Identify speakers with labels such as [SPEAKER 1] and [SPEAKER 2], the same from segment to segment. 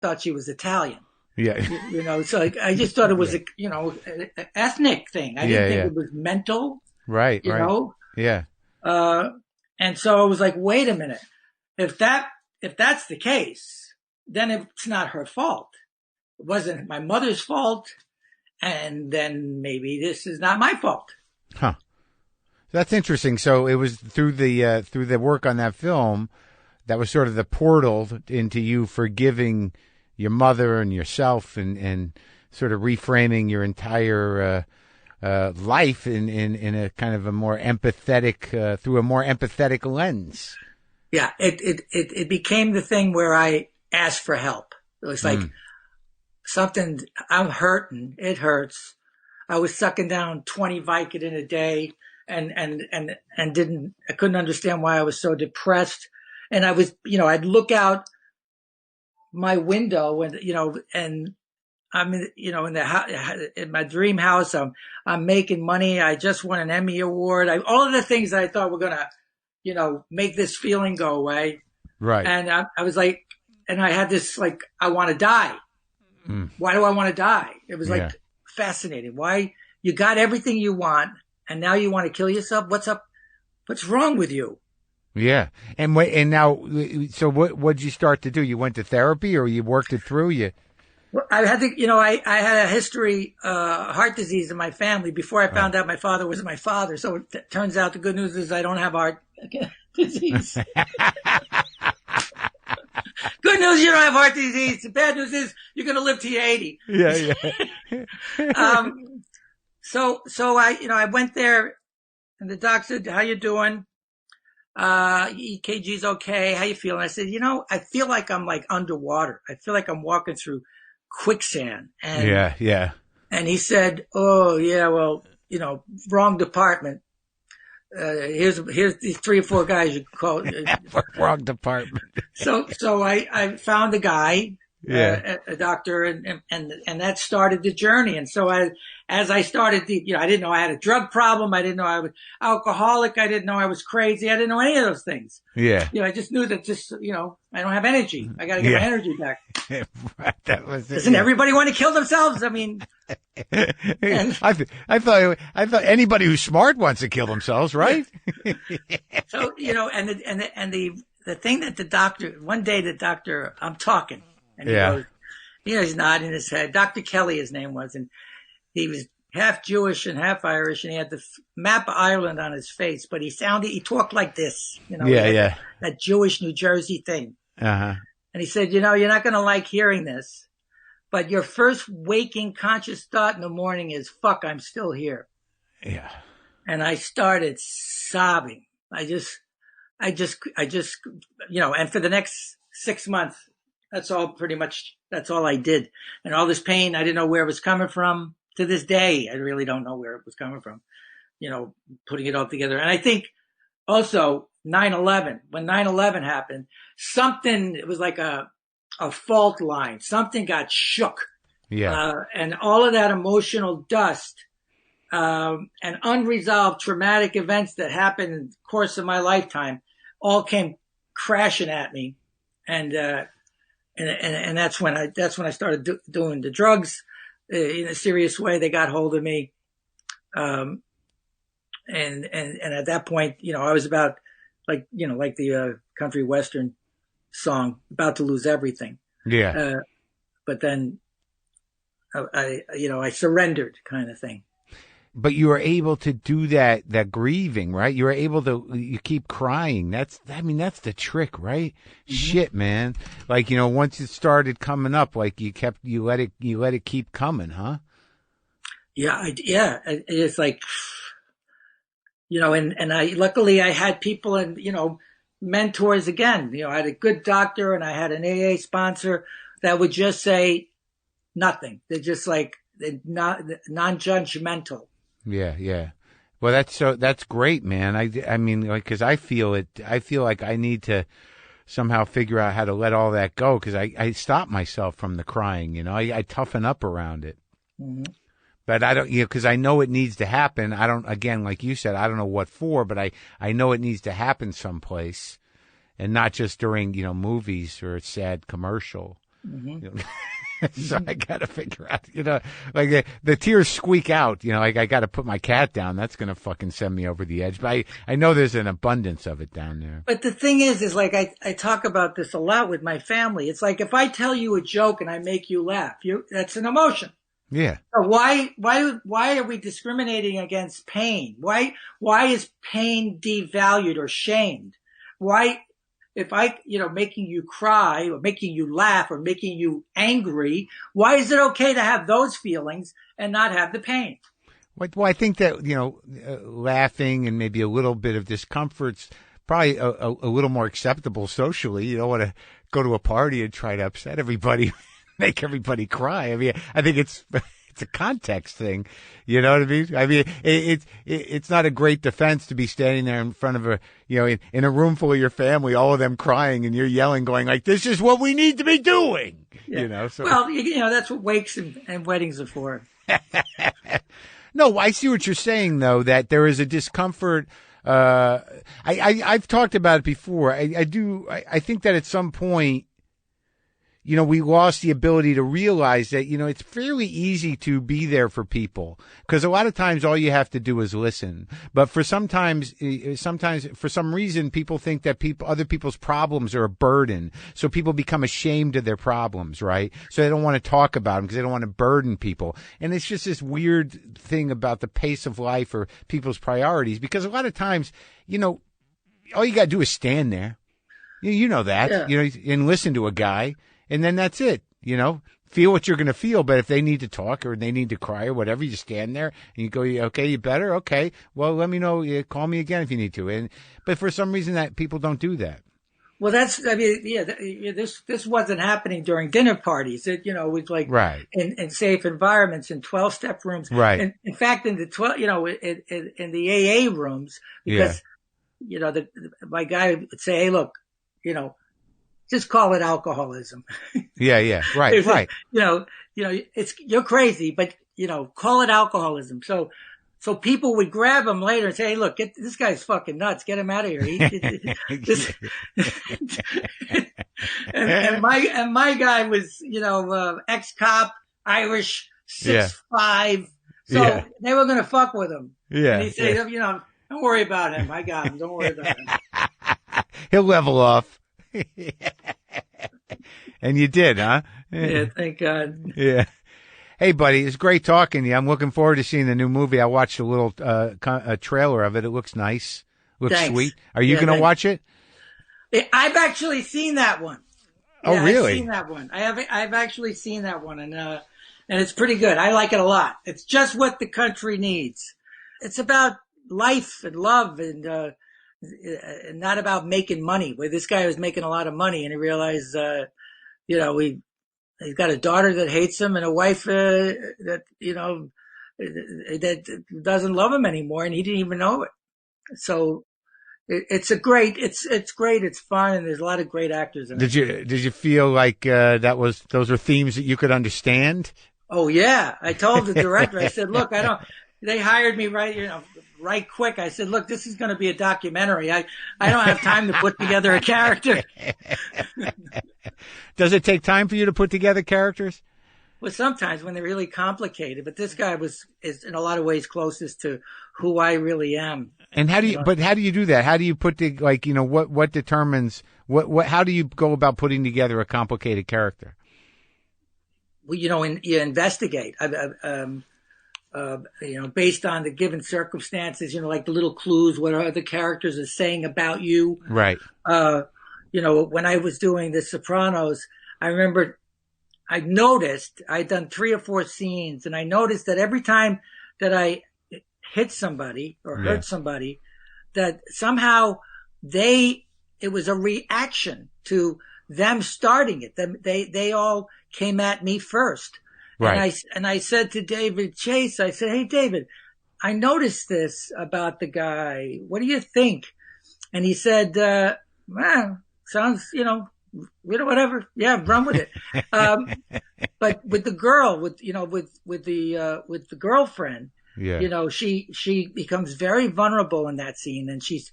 [SPEAKER 1] thought she was Italian.
[SPEAKER 2] Yeah.
[SPEAKER 1] So I just thought it was an ethnic thing. I didn't think it was mental.
[SPEAKER 2] Right. Yeah.
[SPEAKER 1] And so I was like, wait a minute. If that's the case, then it's not her fault. It wasn't my mother's fault. And then maybe this is not my fault.
[SPEAKER 2] Huh. That's interesting. So it was through the work on that film that was sort of the portal into you forgiving your mother and yourself and sort of reframing your entire life in a kind of a more empathetic through a more empathetic lens.
[SPEAKER 1] Yeah, it became the thing where I asked for help. It was like something, I'm hurting, it hurts. I was sucking down 20 Vicodin a day and I couldn't understand why I was so depressed. And I was, I'd look out my window and I'm in my dream house. I'm making money. I just won an Emmy Award. All of the things that I thought were going to, make this feeling go away.
[SPEAKER 2] Right.
[SPEAKER 1] And I was like, and I had this, like, I want to die. Why do I want to die? It was like fascinating. Why you got everything you want and now you want to kill yourself? What's up? What's wrong with you?
[SPEAKER 2] Yeah. And now, so what'd you start to do? You went to therapy or you worked it through?
[SPEAKER 1] Well, I had to, I had a history, heart disease in my family before I found out my father was my father. So it turns out the good news is I don't have heart disease. Good news, you don't have heart disease. The bad news is you're going to live till you're 80.
[SPEAKER 2] Yeah.
[SPEAKER 1] So I went there and the doc said, how you doing? EKG's okay. How you feeling? I said, I feel like I'm like underwater. I feel like I'm walking through quicksand. And
[SPEAKER 2] yeah.
[SPEAKER 1] And he said, oh yeah, well, wrong department. Here's these 3 or 4 guys you call.
[SPEAKER 2] Wrong department.
[SPEAKER 1] So I found a guy, a doctor, and that started the journey. And so as I started, I didn't know I had a drug problem. I didn't know I was alcoholic. I didn't know I was crazy. I didn't know any of those things. Yeah. I just knew that I don't have energy. I got to get my energy back.
[SPEAKER 2] Right, that was it.
[SPEAKER 1] Doesn't everybody want to kill themselves? I meing,
[SPEAKER 2] I thought anybody who's smart wants to kill themselves, right?
[SPEAKER 1] So, and the thing that the doctor, one day the doctor, I'm talking and he goes, he's nodding his head. Dr. Kelly, his name was, and he was half Jewish and half Irish, and he had the map of Ireland on his face, but he talked like this, that Jewish New Jersey thing.
[SPEAKER 2] Uh-huh.
[SPEAKER 1] And he said, you're not going to like hearing this, but your first waking conscious thought in the morning is, fuck, I'm still here.
[SPEAKER 2] Yeah.
[SPEAKER 1] And I started sobbing. I just, and for the next 6 months, that's all I did. And all this pain, I didn't know where it was coming from. To this day, I really don't know where it was coming from, putting it all together. And I think also 9/11, when 9/11 happened, it was like a fault line. Something got shook.
[SPEAKER 2] Yeah.
[SPEAKER 1] And all of that emotional dust, and unresolved traumatic events that happened in the course of my lifetime all came crashing at me. And that's when I started doing the drugs in a serious way. They got hold of me. And at that point, I was about like the country western song, about to lose everything.
[SPEAKER 2] Yeah.
[SPEAKER 1] But then I surrendered, kind of thing.
[SPEAKER 2] But you were able to do that grieving, right? You were able to, you keep crying. That's the trick, right? Mm-hmm. Shit, man. Like, once it started coming up, like you let it keep coming, huh?
[SPEAKER 1] Yeah. It's like, and luckily I had people and, mentors again. I had a good doctor and I had an AA sponsor that would just say nothing. They're just like, not non-judgmental.
[SPEAKER 2] Yeah. Well, that's great, man. I mean, like, cause I feel like I need to somehow figure out how to let all that go. Cause I stop myself from the crying, I toughen up around it.
[SPEAKER 1] Mm-hmm.
[SPEAKER 2] But I don't, cause I know it needs to happen. I don't, again, like you said, I don't know what for, but I know it needs to happen someplace and not just during, movies or a sad commercial.
[SPEAKER 1] Mm-hmm.
[SPEAKER 2] So I got to figure out, like the tears squeak out, like I got to put my cat down. That's going to fucking send me over the edge. But I know there's an abundance of it down there.
[SPEAKER 1] But the thing is like I talk about this a lot with my family. It's like if I tell you a joke and I make you laugh, that's an emotion.
[SPEAKER 2] Yeah.
[SPEAKER 1] So why are we discriminating against pain? Why is pain devalued or shamed? Why, if making you cry or making you laugh or making you angry, why is it okay to have those feelings and not have the pain?
[SPEAKER 2] Well, I think that, laughing and maybe a little bit of discomfort's probably a little more acceptable socially. You don't want to go to a party and try to upset everybody, make everybody cry. I mean, I think it's a context thing. You know what I mean? I mean, it's not a great defense to be standing there in front of in a room full of your family, all of them crying, and you're yelling, going like, "This is what we need to be doing."
[SPEAKER 1] Yeah.
[SPEAKER 2] So.
[SPEAKER 1] Well, that's what wakes and weddings are for.
[SPEAKER 2] No, I see what you're saying, though, that there is a discomfort. I've talked about it before. I think that at some point, we lost the ability to realize that, it's fairly easy to be there for people because a lot of times all you have to do is listen. But sometimes for some reason, people think that other people's problems are a burden. So people become ashamed of their problems, right? So they don't want to talk about them because they don't want to burden people. And it's just this weird thing about the pace of life or people's priorities because a lot of times, all you got to do is stand there. You know that,
[SPEAKER 1] Yeah.
[SPEAKER 2] And listen to a guy. And then that's it, feel what you're going to feel. But if they need to talk or they need to cry or whatever, you just stand there and you go, okay, you better. Okay. Well, let me know. Call me again if you need to. But for some reason that people don't do that.
[SPEAKER 1] Well, this wasn't happening during dinner parties. It was like
[SPEAKER 2] right.
[SPEAKER 1] in safe environments, in 12-step rooms.
[SPEAKER 2] Right.
[SPEAKER 1] And in fact, in the in the AA rooms, because, my guy would say, hey, look, just call it alcoholism.
[SPEAKER 2] Yeah. Right. Right.
[SPEAKER 1] You're crazy, but call it alcoholism. So people would grab him later and say, hey, look, this guy's fucking nuts. Get him out of here. And my guy was, ex-cop, Irish, 6'5". So they were going to fuck with him.
[SPEAKER 2] Yeah.
[SPEAKER 1] And he said, don't worry about him. I got him. Don't worry about him.
[SPEAKER 2] He'll level off. And you did, huh?
[SPEAKER 1] Yeah, thank God.
[SPEAKER 2] Yeah. Hey, buddy, it's great talking to you. I'm looking forward to seeing the new movie. I watched a little a trailer of it. It looks nice. Looks
[SPEAKER 1] Thanks.
[SPEAKER 2] sweet. Are you going to watch it?
[SPEAKER 1] I've actually seen that one.
[SPEAKER 2] Oh, really?
[SPEAKER 1] I've seen that one. I've actually seen that one, and it's pretty good. I like it a lot. It's just what the country needs. It's about life and love and not about making money. Where this guy was making a lot of money, and he realized, he's got a daughter that hates him and a wife that doesn't love him anymore, and he didn't even know it. So it's great. It's fun, and there's a lot of great actors in it.
[SPEAKER 2] Did you feel like those were themes that you could understand?
[SPEAKER 1] Oh yeah, I told the director. I said, look, they hired me right quick. I said, look, this is going to be a documentary. I don't have time to put together a character.
[SPEAKER 2] Does it take time for you to put together characters?
[SPEAKER 1] Well, sometimes when they're really complicated, but this guy is in a lot of ways closest to who I really am.
[SPEAKER 2] And how do you do that? How do you put what determines how do you go about putting together a complicated character?
[SPEAKER 1] Well, you investigate. Based on the given circumstances, like the little clues, what other characters are saying about you.
[SPEAKER 2] Right.
[SPEAKER 1] When I was doing The Sopranos, I remember I noticed I'd done 3 or 4 scenes, and I noticed that every time that I hit somebody or hurt somebody, that somehow it was a reaction to them starting it. They all came at me first. Right. And I said to David Chase, I said, hey, David, I noticed this about the guy. What do you think? And he said, sounds, whatever. Yeah, run with it. But with the girl, with the girlfriend, she becomes very vulnerable in that scene, and she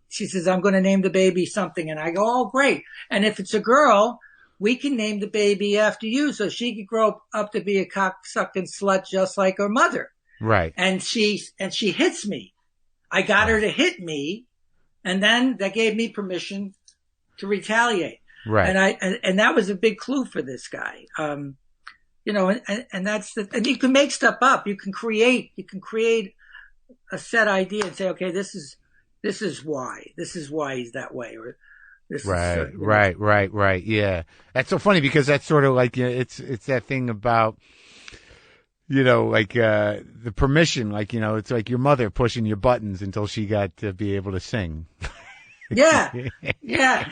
[SPEAKER 1] says, I'm going to name the baby something. And I go, oh, great. And if it's a girl, we can name the baby after you so she could grow up to be a cock-sucking slut just like her mother.
[SPEAKER 2] Right.
[SPEAKER 1] And she hits me. I got her to hit me, and then that gave me permission to retaliate.
[SPEAKER 2] Right.
[SPEAKER 1] And that was a big clue for this guy. You know, and and you can make stuff up. You can create a set idea and say, okay, this is why he's that way, or this
[SPEAKER 2] right,
[SPEAKER 1] is
[SPEAKER 2] right. Yeah, that's so funny because that's sort of like, you know, it's that thing about, you know, like the permission, like, you know, it's like your mother pushing your buttons until she got to be able to sing.
[SPEAKER 1] Yeah, yeah.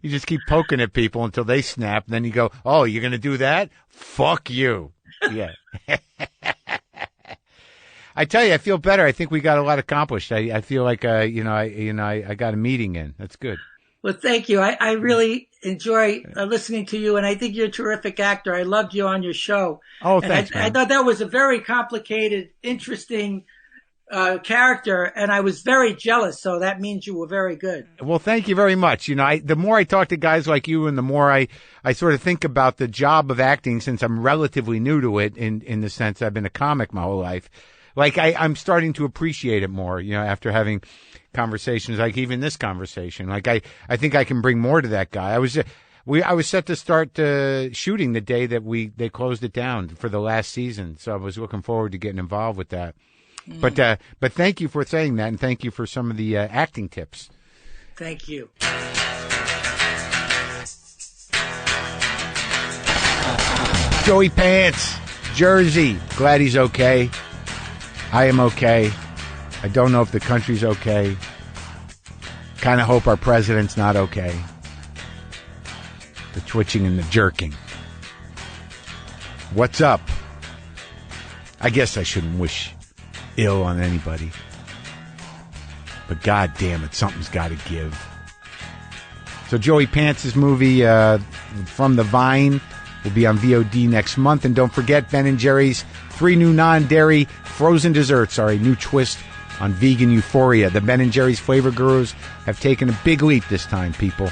[SPEAKER 2] You just keep poking at people until they snap, and then you go, "Oh, you're going to do that? Fuck you!" Yeah. I tell you, I feel better. I think we got a lot accomplished. I feel like, I got a meeting in. That's good.
[SPEAKER 1] Well, thank you. I really enjoy listening to you, and I think you're a terrific actor. I loved you on your show.
[SPEAKER 2] Oh, thanks, man.
[SPEAKER 1] I thought that was a very complicated, interesting character, and I was very jealous, so that means you were very good.
[SPEAKER 2] Well, thank you very much. You know, the more I talk to guys like you, and the more I sort of think about the job of acting, since I'm relatively new to it in the sense I've been a comic my whole life, like I'm starting to appreciate it more, you know, after having conversations like even this conversation. Like I think I can bring more to that guy. I was set to start shooting the day that they closed it down for the last season, so I was looking forward to getting involved with that. But thank you for saying that, and thank you for some of the acting tips.
[SPEAKER 1] Thank you.
[SPEAKER 2] Joey Pants, Jersey. Glad he's okay. I am okay. I don't know if the country's okay. Kind of hope our president's not okay. The twitching and the jerking. What's up? I guess I shouldn't wish ill on anybody, but god damn it, something's got to give. So Joey Pants' movie From the Vine will be on VOD next month, and don't forget, Ben & Jerry's 3 new non-dairy frozen desserts are a new twist on vegan euphoria. The Ben & Jerry's flavor gurus have taken a big leap this time, people.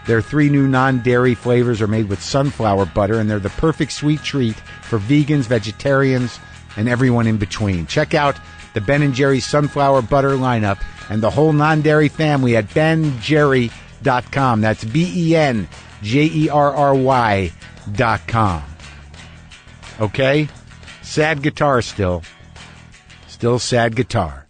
[SPEAKER 2] Their 3 new non-dairy flavors are made with sunflower butter, and they're the perfect sweet treat for vegans, vegetarians, and everyone in between. Check out the Ben & Jerry's sunflower butter lineup and the whole non-dairy family at benjerry.com. That's BenJerry.com. Okay? Sad guitar still. Still sad guitar.